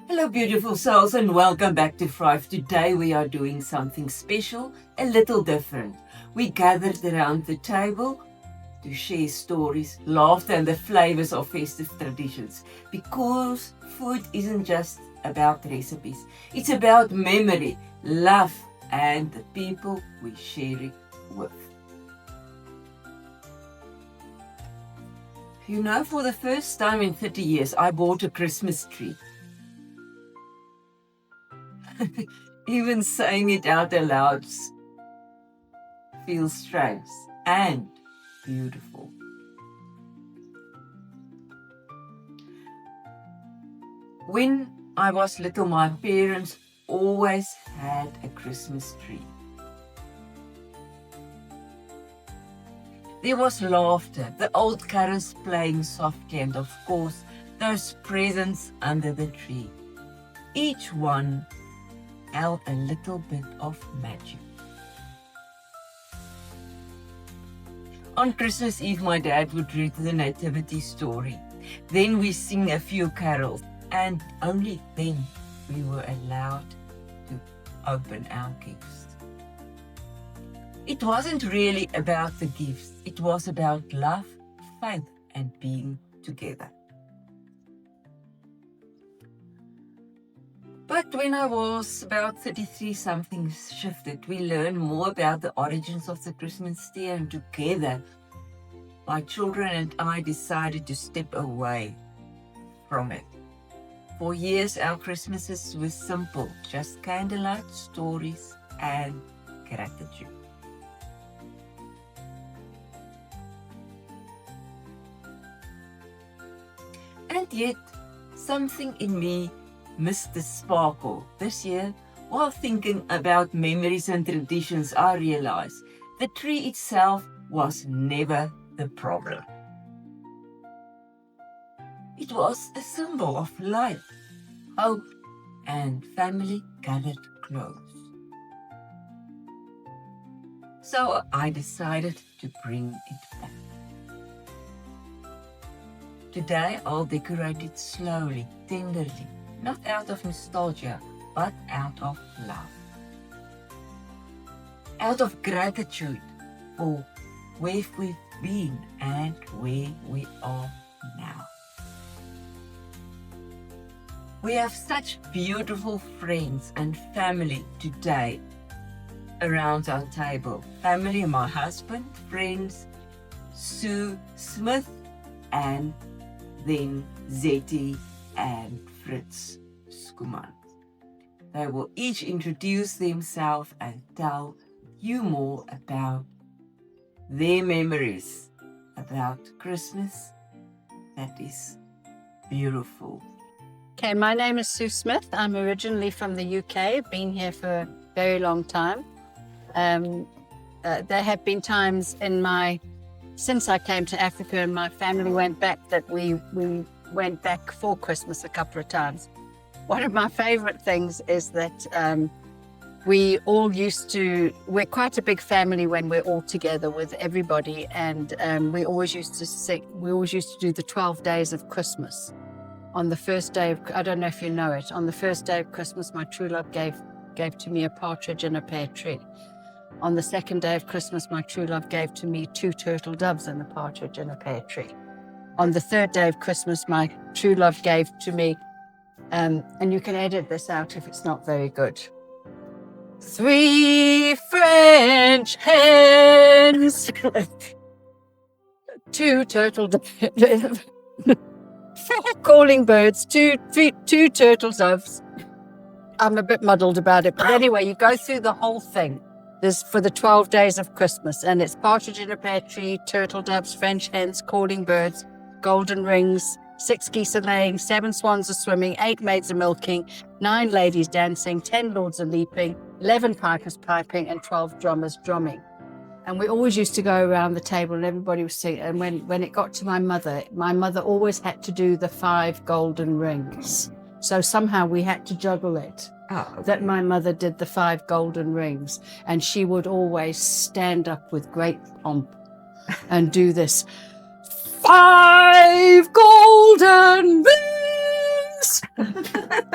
Hello beautiful souls and welcome back to Thrivve. Today we are doing something special, a little different. We gathered around the table to share stories, laughter and the flavors of festive traditions, because food isn't just about recipes. It's about memory, love and the people we share it with. You know, for the first time in 30 years I bought a Christmas tree. Even saying it out aloud feels strange and beautiful. When I was little, my parents always had a Christmas tree. There was laughter, the old carols playing softly, and of course, those presents under the tree. Each one held a little bit of magic. On Christmas Eve, my dad would read the nativity story. Then we sing a few carols, and only then we were allowed to open our gifts. It wasn't really about the gifts. It was about love, faith, and being together. But when I was about 33, something shifted. We learned more about the origins of the Christmas tree, and together, my children and I decided to step away from it. For years, our Christmases were simple, just candlelight, stories, and gratitude. And yet, something in me missed the sparkle. This year, while thinking about memories and traditions, I realized the tree itself was never the problem. It was a symbol of life, hope, and family gathered close. So I decided to bring it back. Today, I'll decorate it slowly, tenderly, not out of nostalgia, but out of love. Out of gratitude for where we've been and where we are now. We have such beautiful friends and family today around our table. Family, my husband, friends, Sue Smith, and then Zetty and Fritz Skuman. They will each introduce themselves and tell you more about their memories about Christmas that is beautiful. Okay, my name is Sue Smith. I'm originally from the UK, been here for a very long time. There have been times since I came to Africa and my family went back, that we went back for Christmas a couple of times. One of my favorite things is that we're quite a big family when we're all together with everybody, and we always used to do the 12 days of Christmas. On the first day of, I don't know if you know it, on the first day of Christmas, my true love gave to me a partridge in a pear tree. On the second day of Christmas, my true love gave to me 2 turtle doves and a partridge in a pear tree. On the third day of Christmas, my true love gave to me, and you can edit this out if it's not very good, 3 French hens, 2 turtle doves, 4 calling birds, 2 turtle doves. I'm a bit muddled about it, but anyway, you go through the whole thing. This for the 12 days of Christmas, and it's partridge in a pear tree, turtle doves, French hens, calling birds, golden rings, 6 geese are laying, 7 swans are swimming, 8 maids are milking, 9 ladies dancing, 10 lords are leaping, 11 pipers piping, and 12 drummers drumming. And we always used to go around the table and everybody was singing. And when it got to my mother always had to do the 5 golden rings. So somehow we had to juggle it. That my mother did the 5 golden rings, and she would always stand up with great pomp and do this 5 golden rings.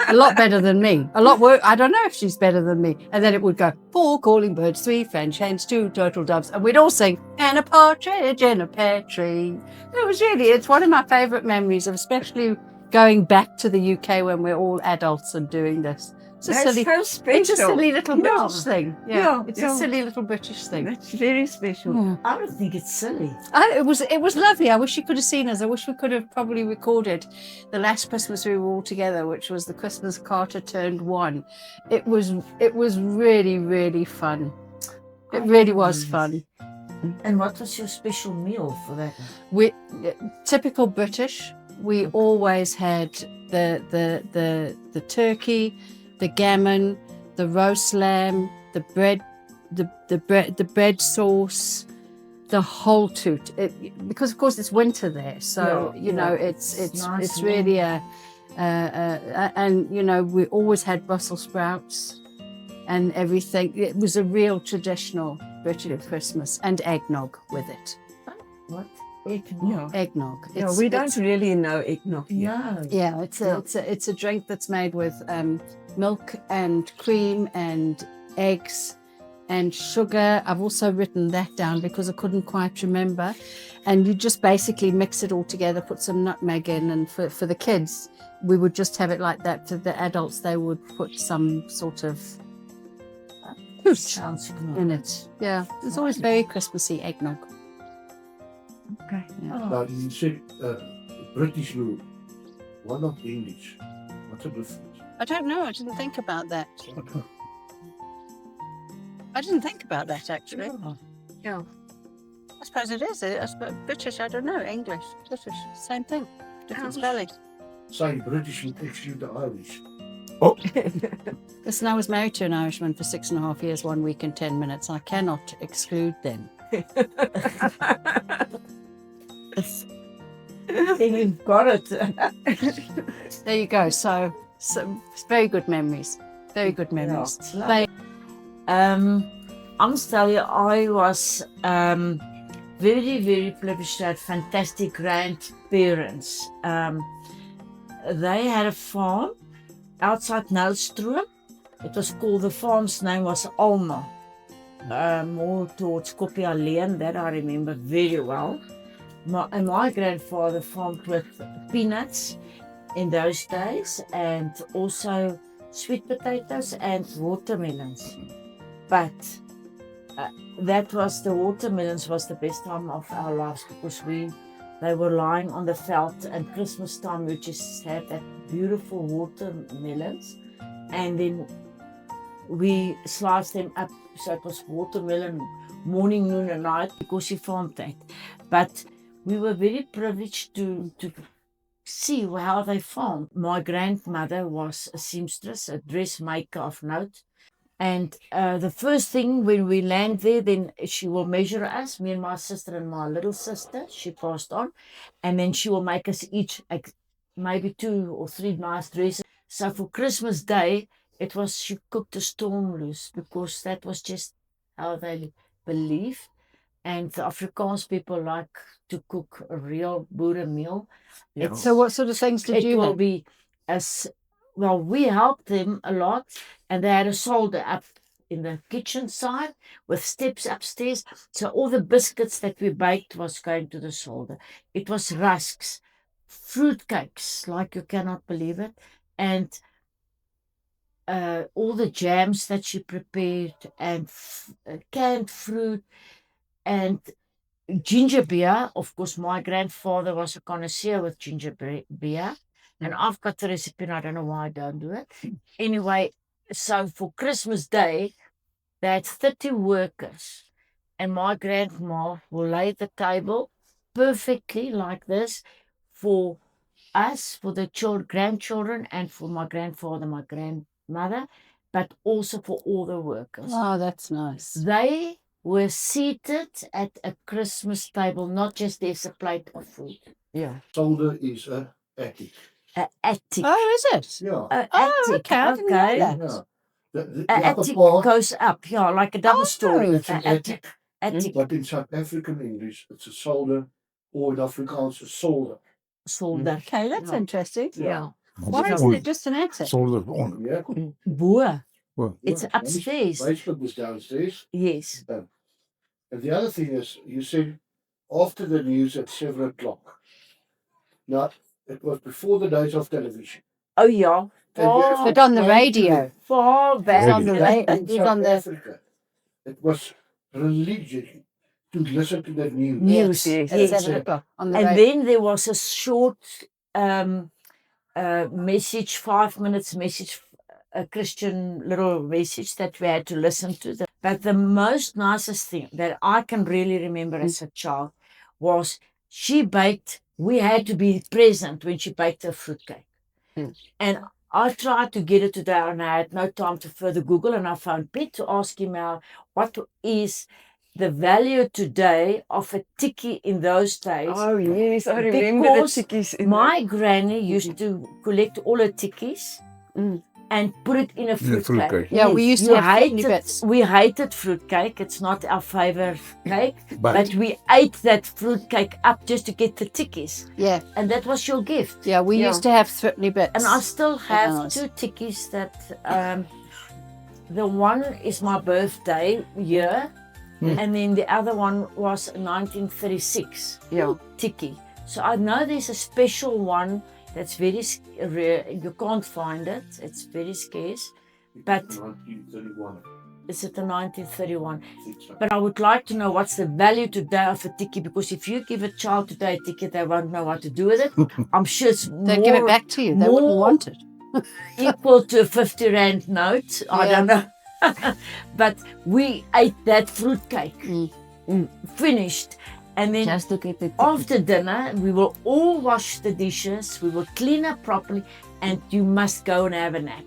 A lot better than me. A lot worse. I don't know if she's better than me. And then it would go 4 calling birds, 3 French hens, 2 turtle doves, and we'd all sing and a partridge in a pear tree. It's one of my favourite memories of especially going back to the UK when we're all adults and doing this. That's so special. It's a silly little British thing. Yeah, It's a silly little British thing. That's very special. Yeah. I don't think it's silly. It was lovely. I wish you could have seen us. I wish we could have probably recorded the last Christmas we were all together, which was the Christmas Carter turned 1. It was really, really fun. It really was fun. And what was your special meal for that? We typical British. We always had the turkey, the gammon, the roast lamb, the bread, the bread sauce, the whole toot. Because of course it's winter there, so it's nice it's really and we always had Brussels sprouts and everything. It was a real traditional British Christmas, and eggnog with it. What? Eggnog. We don't really know eggnog. No. Yeah, it's a drink that's made with milk and cream and eggs and sugar. I've also written that down because I couldn't quite remember. And you just basically mix it all together, put some nutmeg in, and for the kids, we would just have it like that. For the adults, they would put some sort of Sounds good. in it. Yeah, it's always very Christmassy eggnog. Okay. Yeah. Now, you said British rule. Why not English? What's the difference? I don't know. I didn't think about that. I didn't think about that actually. Yeah. I suppose it is. I suppose British, I don't know. English, British, same thing. Different spelling. Say British and exclude the Irish. Listen, I was married to an Irishman for 6.5 years, 1 week and 10 minutes. I cannot exclude them. You've got it. There you go. So it's very good memories. Very good memories. It's lovely. I must tell you, I was very, very privileged to have fantastic grandparents. They had a farm outside Nelstroom. It was called, the farm's name was Alma. More towards Koppie Alleen, that I remember very well. My grandfather farmed with peanuts in those days, and also sweet potatoes and watermelons. But the watermelons was the best time of our lives, because they were lying on the veld, and Christmas time we just had that beautiful watermelons, and then we sliced them up, so it was watermelon morning, noon and night, because he farmed that. But we were very privileged to see how they farmed. My grandmother was a seamstress, a dressmaker of note. And the first thing when we land there, then she will measure us, me and my sister and my little sister. She passed on. And then she will make us each maybe 2 or 3 nice dresses. So for Christmas Day, she cooked a storm loose, because that was just how they believed. And the Afrikaans people like to cook a real boerenmeal. Yeah. So what sort of things did you It will have? be well, we helped them a lot, and they had a solder up in the kitchen side with steps upstairs. So all the biscuits that we baked was going to the solder. It was rusks, fruit cakes, like you cannot believe it, and all the jams that she prepared, and canned fruit, and ginger beer. Of course, my grandfather was a connoisseur with ginger beer. And I've got the recipe, and I don't know why I don't do it. Anyway, so for Christmas Day, they had 30 workers. And my grandma will lay the table perfectly like this for us, for the grandchildren, and for my grandfather, my grandmother, but also for all the workers. Oh, that's nice. They were seated at a Christmas table, not just there's a plate of food. Yeah. Solder is a attic. An attic. Oh, is it? Yeah. An Oh, attic. okay. I didn't know that. Yeah. The An upper attic part, goes up, yeah, like a double story. it's an An attic. attic. But in South African English, it's a solder, or in Afrikaans, a solder. Solder. Okay, that's Yeah. interesting. Yeah. Why isn't it just an attic? Zolder on. Yeah. Boer. Well, It's upstairs. Basement was downstairs. Yes. And the other thing is, you said after the news at 7 o'clock. Now, it was before the days of television. Oh yeah. And you have to But on the explain to radio. them Far back. It's on the Radio. radio. in It's South on the. Africa, it was religion to listen to the news. News. Yes, At Yes. 7 o'clock on the And radio. then there was a short message, 5 minutes message, a Christian little message that we had to listen to. But the most nicest thing that I can really remember as a child was she baked, we had to be present when she baked her fruitcake. And I tried to get it today and I had no time to further Google, and I found Pete to ask him out what is the value today of a tikkie in those days. Oh yes, I remember Because the tikkies. My granny used to collect all her tikkies and put it in a fruitcake. fruitcake. Yeah, we used to have kidney bits. We hated fruitcake. It's not our favorite cake, But- but we ate that fruitcake up just to get the tikkies, Yeah, and that was your gift. yeah, we Yeah. used to have threepenny bits. And I still have ours. 2 tikkies that the one is my birthday year, and then the other one was 1936 Yeah. tikkie. So I know there's a special one that's very rare. You can't find it. It's very scarce. But 1931. is it the 1931? I think so. But I would like to know what's the value today of a tikkie, because if you give a child today a tikkie, they won't know what to do with it. I'm sure it's They'd give it back to you. They wouldn't more want it. equal to a 50 rand note. I Yeah. don't know. But we ate that fruitcake, finished. And then Just to get the after dinner, we will all wash the dishes, we will clean up properly, and you must go and have a nap.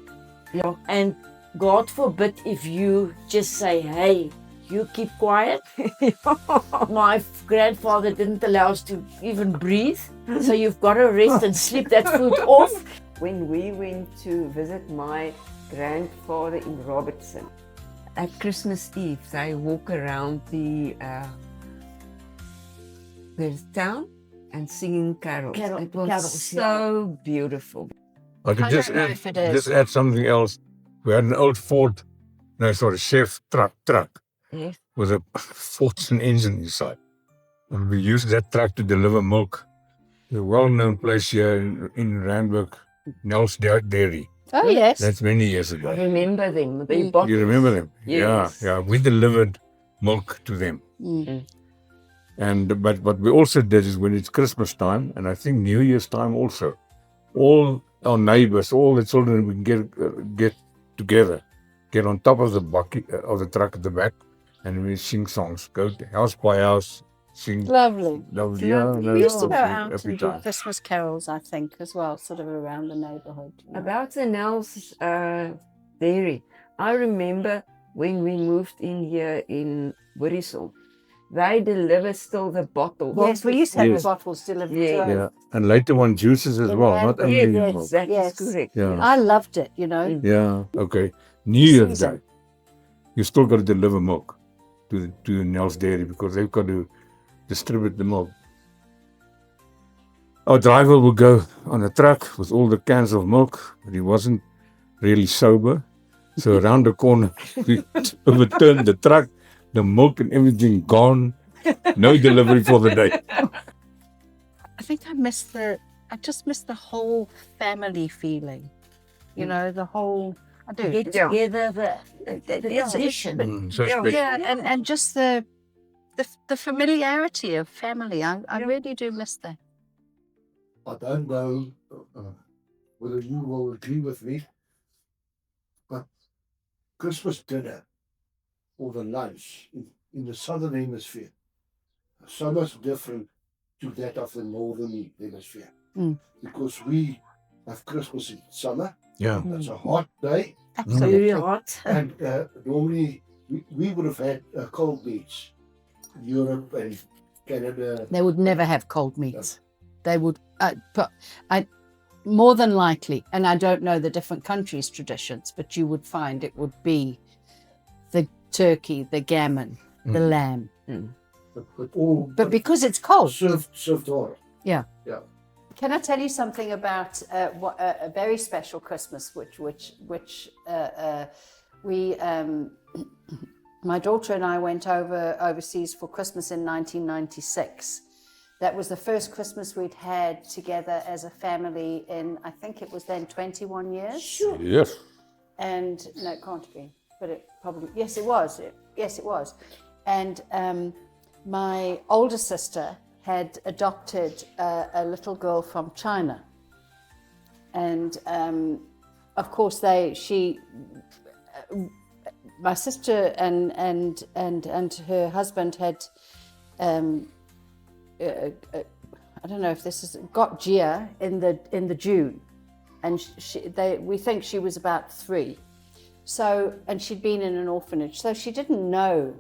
Yeah. And God forbid if you just say, hey, you keep quiet. My grandfather didn't allow us to even breathe. So you've got to rest and sleep that food off. When we went to visit my grandfather in Robertson, at Christmas Eve, they walk around the town and singing carols. It was Carols, so beautiful. I could I just don't know add, if it is. just add something else. We had an old Ford, chef truck Yes. with a Fordson engine inside. And we used that truck to deliver milk. A well-known place here in Randburg, Nels Dairy. Oh, yes. That's many years I ago. remember them. They bought You remember them? Yes. Yeah. We delivered milk to them. And but what we also did is when it's Christmas time, and I think New Year's time also, all our neighbors, all the children, we can get together, get on top of the bucket of the truck at the back, and we sing songs. Go to house by house, sing. Lovely. Lovely. We used to go out every and do time. Christmas carols, I think, as well, sort of around the neighbourhood. About the Nels dairy. I remember when we moved in here in Burisel, they deliver still the bottles. Yes, we used to have Yes. the bottles delivered Yeah. to us. Yeah, and later on juices as In well, not Randburg. only Yes, milk. that is Yes. correct. Yeah. I loved it, you know. Yeah. Okay. New Year's Season. Day, you still got to deliver milk to the Nels Dairy because they've got to distribute the milk. Our driver would go on a truck with all the cans of milk, but he wasn't really sober. So around the corner, we overturned the truck, the milk and everything gone. No delivery for the day. I think I just miss the whole family feeling. You know, the whole, I do. Get together, the tradition. So special. Yeah, and just the familiarity of family. I really do miss that. I don't know whether you will agree with me, but Christmas dinner or the lunch in the southern hemisphere is so much different to that of the northern hemisphere. Because we have Christmas in summer. Yeah. It's a hot day, Absolutely. Very hot. and normally we would have had cold meats. Europe and Canada. They would never have cold meats. They would, but more than likely, and I don't know the different countries' traditions, but you would find it would be the turkey, the gammon, the lamb. But all But because it's cold, served hot. Yeah. Yeah. Can I tell you something about a very special Christmas, which we, my daughter and I went overseas for Christmas in 1996. That was the first Christmas we'd had together as a family in, I think it was then 21 years. Sure. Yes. And no, it can't be, but it probably, yes, it was. Yes, it was. And my older sister had adopted a little girl from China. And of course, my sister and her husband had, I don't know if this is, got Gia in the June, and we think she was about 3. So, and she'd been in an orphanage, so she didn't know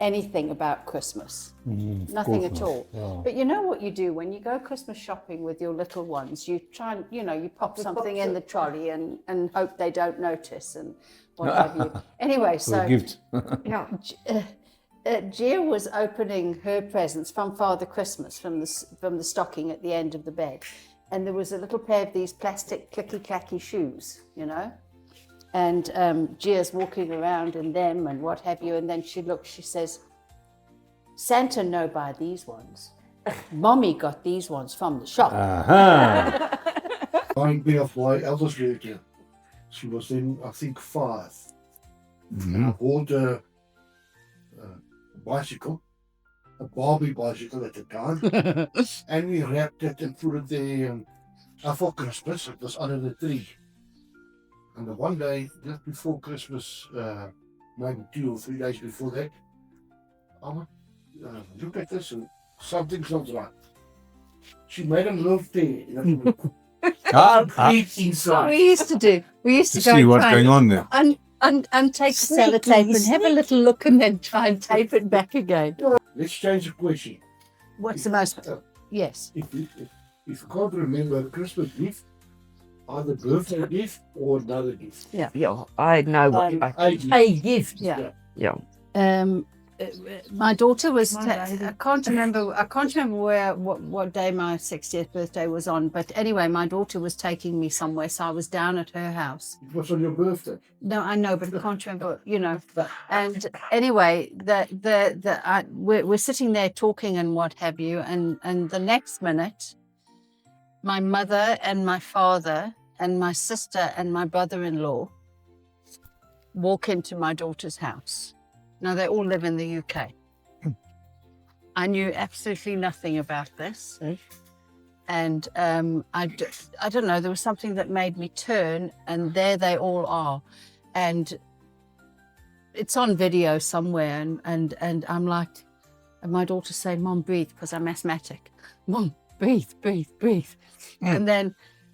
anything about Christmas, nothing at all. Yeah. But you know what you do when you go Christmas shopping with your little ones? You try and, you pop something in the trolley and hope they don't notice and what have you. Anyway, so gift. yeah, Gia was opening her presents from Father Christmas from the stocking at the end of the bed, and there was a little pair of these plastic clicky-clacky shoes, and Gia's walking around in them and what have you, and then she says, Santa no buy these ones. Mommy got these ones from the shop. Remind me of my eldest daughter. She was in, I think, 5. I bought a bicycle, a Barbie bicycle at the time, and we wrapped it and put it there for Christmas. It was under the tree. And the one day, just before Christmas, maybe 2 or 3 days before that, I went, look at this and something's not right. She made a little tear. Inside. We used to To go see what's going on there. and take sellotape and have a little look and then try and tape it back again. Let's change the question. What's the most? Yes. If you can't remember a Christmas gift, either birthday gift or another gift. Yeah, I know what A gift. Yeah. My daughter was. I can't remember what day my 60th birthday was on, but anyway, my daughter was taking me somewhere, so I was down at her house. It was on your birthday. No, I know, but I can't remember. And anyway, we're sitting there talking and what have you, and the next minute, my mother and my father and my sister and my brother-in-law walk into my daughter's house. Now, they all live in the UK. I knew absolutely nothing about this. And I don't know, there was something that made me turn, and there they all are. And it's on video somewhere, and I'm like, and my daughter's saying, Mom, breathe, because I'm asthmatic. Mom, breathe, breathe, breathe.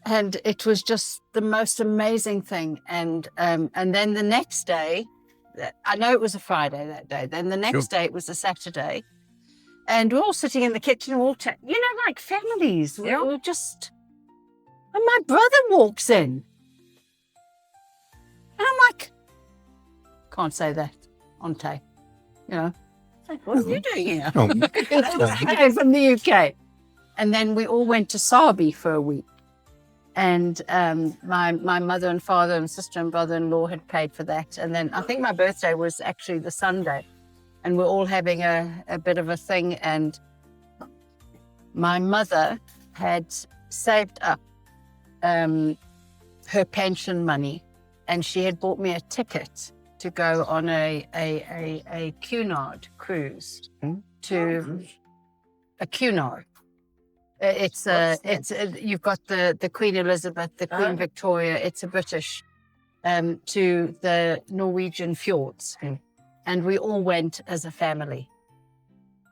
And it was just the most amazing thing. And then the next day, I know it was a Friday that day. Then the next day it was a Saturday, and we're all sitting in the kitchen, all like families. We're just, and my brother walks in, and I'm like, can't say that on tape, What are you doing here? I came from the UK, and then we all went to Sabi for a week. And my mother and father and sister and brother-in-law had paid for that. And then I think my birthday was actually the Sunday. And we're all having a bit of a thing. And my mother had saved up her pension money. And she had bought me a ticket to go on a Cunard cruise to a Cunard. It's you've got the Queen Elizabeth, the Queen Victoria. It's a British to the Norwegian fjords, and we all went as a family.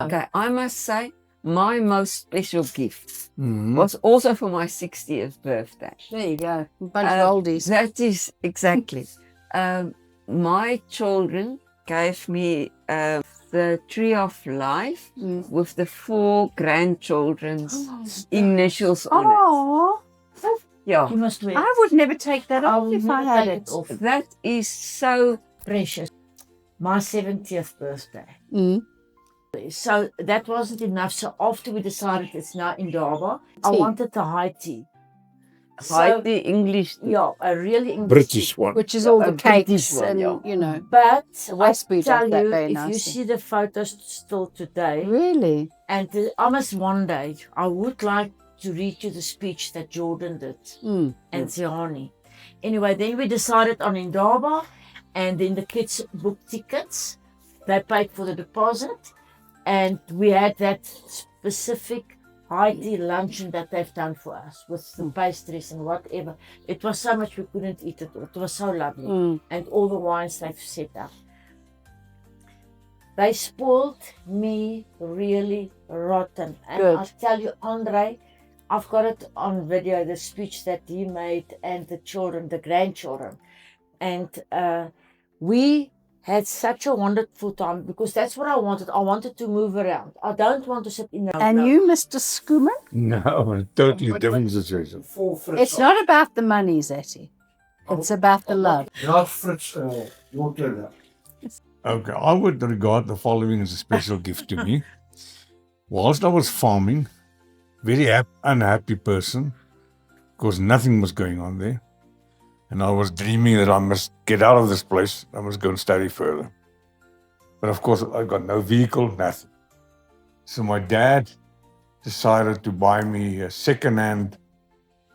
Okay, I must say my most special gift was also for my 60th birthday. There you go, a bunch of oldies. That is exactly. My children gave me the Tree of Life with the 4 grandchildren's initials on it. Yeah. You must wear. I would never take that off if I had it. That is so Precious. My 70th birthday. So that wasn't enough. So after we decided it's now in Dava, I Tea. wanted the high tea. High tea, English tea. Yeah, a really English British tea. one. Which is all A the British cakes one, and, yeah. you know. But Westby I does tell that you, very if you nicely. see the photos still today, Really? and almost one day, I would like to read you the speech that Jordan did Mm. and Ziani. Anyway, then we decided on Indaba, and then the kids booked tickets. They paid for the deposit, and we had that specific high tea luncheon that they've done for us with the pastries and whatever. It was so much we couldn't eat it. It was so lovely, Mm. and all the wines they've set up. They spoiled me really rotten. And Good. I'll tell you, Andre, I've got it on video, the speech that he made and the children, the grandchildren. And we had such a wonderful time because that's what I wanted. I wanted to move around. I don't want to sit in the And you, Mr. Skoomer? No, a totally different situation. Full Fritz. It's not about the money, Zetty. It's about the love. Not Fritz, your turn. Okay, I would regard the following as a special gift to me. Whilst I was farming, very unhappy person, because nothing was going on there. And I was dreaming that I must get out of this place. I must go and study further. But of course, I got no vehicle, nothing. So my dad decided to buy me a second-hand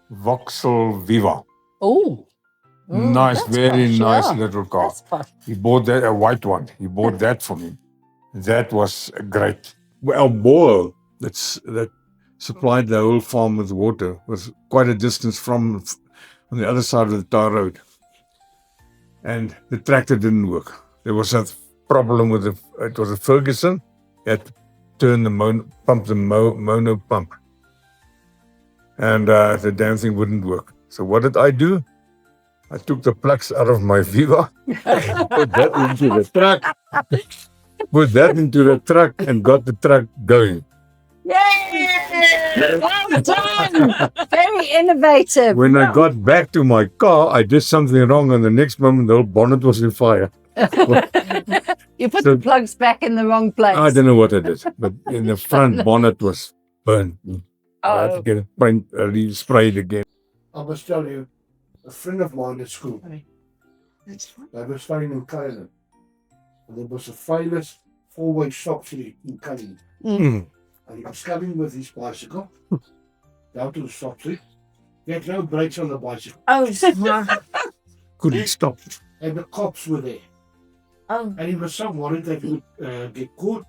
Vauxhall Viva. Oh, Nice, that's very posh, nice yeah. little car. that's fun. He bought that, a white one. He bought that for me. That was great. Well, Boer, that supplied the whole farm with water, was quite a distance from on the other side of the tar road. And the tractor didn't work. There was a problem with it was a Ferguson. You had to turn the mono pump. And the damn thing wouldn't work. So what did I do? I took the plugs out of my Viva, put that into the truck, and got the truck going. Yay! Well done! Very innovative. When I got back to my car, I did something wrong, and the next moment the whole bonnet was in fire. You put the plugs back in the wrong place. I don't know what I did, but in the front bonnet was burned. I had to get it sprayed again. I must tell you, a friend of mine at school, they were studying in Canada. And there was a famous four-way stop street in Canada. Mm. And he was coming with his bicycle down to the stop street. He had no brakes on the bicycle. Oh, my. Couldn't stop. And the cops were there. Oh. And he was so worried that he would get caught.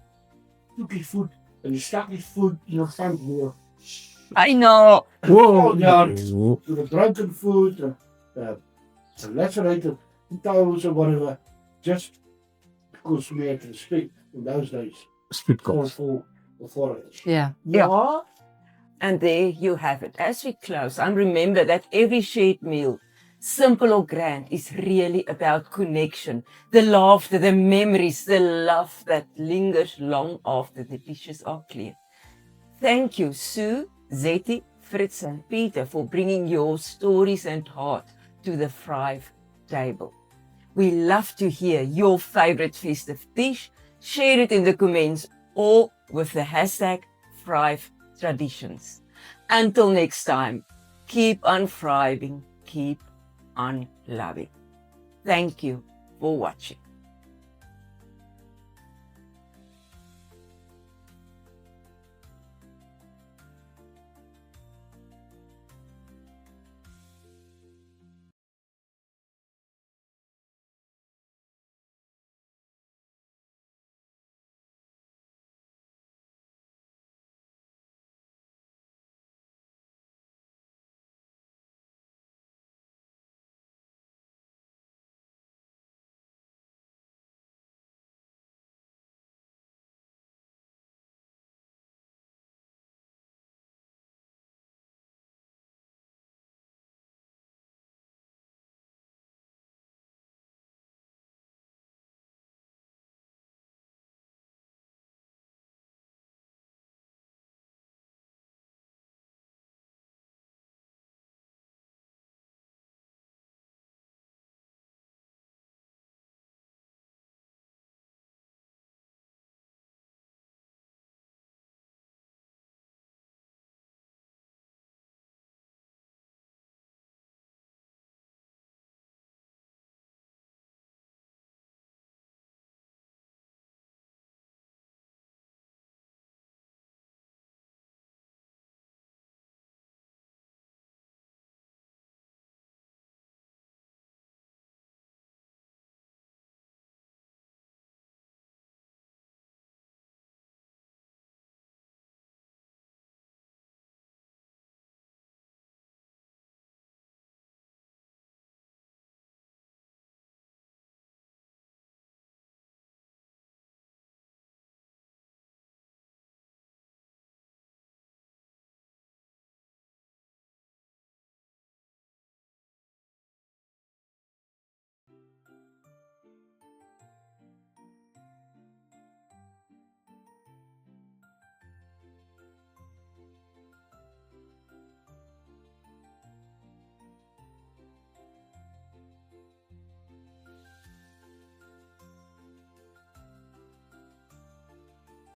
Took his foot and he stuck his foot in the front wheel. I know. Whoa! Down with a broken foot, a lacerated toes or whatever, just because we had respect in those days Speed for cops. authorities. Yeah. Yeah. And there you have it. As we close, and remember that every shared meal, simple or grand, is really about connection, the laughter, the memories, the love that lingers long after the dishes are cleared. Thank you, Sue, Zetty, Fritz and Peter, for bringing your stories and heart to the Thrivve table. We love to hear your favorite festive dish. Share it in the comments or with the hashtag Thrivve Traditions. Until next time, keep on thriving, keep on loving. Thank you for watching.